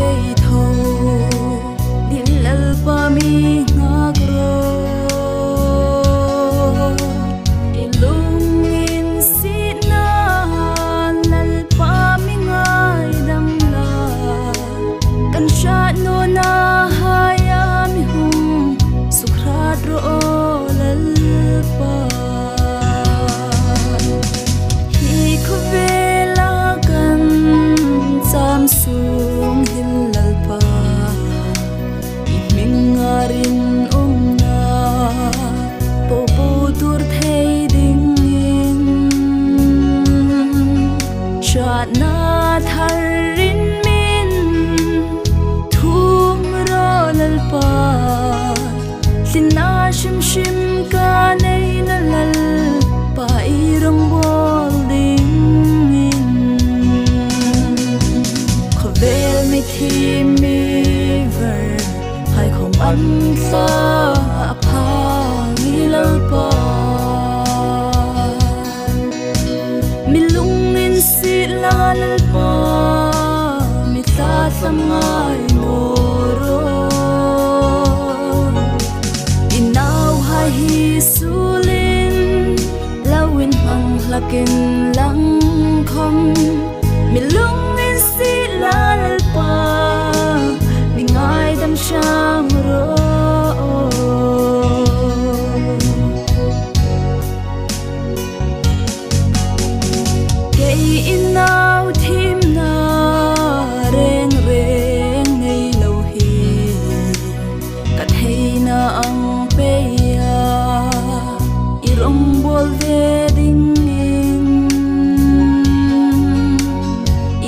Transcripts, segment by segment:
cây thâu đi lal pa mi ngạc ro ilung in si na lal pa mi ngai dam la kan sha no na haya mi hum sukrat ro lal pa hi ko vela kan Samsung hilal pa imingarin na poputur thei dingin sha na tharin min thum rolal pa sina shim shim ka nei na lal pa irong bol dingin khovel mi thi mi ver hai khom an sa pha mi lal pa mi lung in si la lal pa mi ta sam ngai no ro inaw hai hi sulin lawin hang lakin lang khom mi lung in si la lal pa mi ngai dam shang ro kei inaw thim na reng reng nei lo hi kat hei na ang pe ya irong bol ve ding in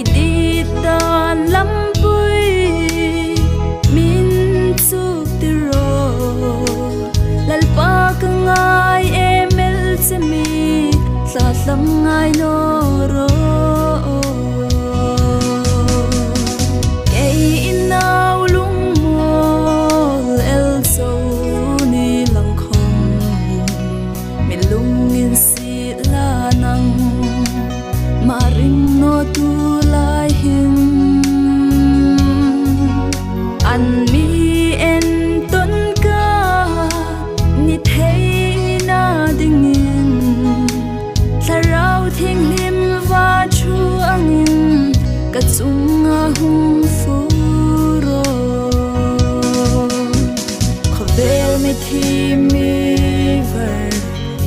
idit dan lampui min chuk ti ro lal pa ka ngai emel se mi sa sam ngai no ro kei inaw lung mol el so ni lang khom mi lung in si la nang maring no tu lai hin an mi en ton ka ni thei na ding in sarau thing lim va chu angin ka chunga hum fu ro khovel mi thi mi ver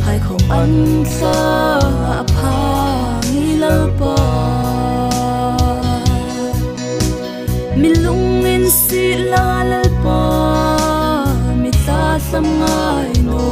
hai khom an sa pha mi lal pa mi lung in si la lal pa mi ta sam ngai no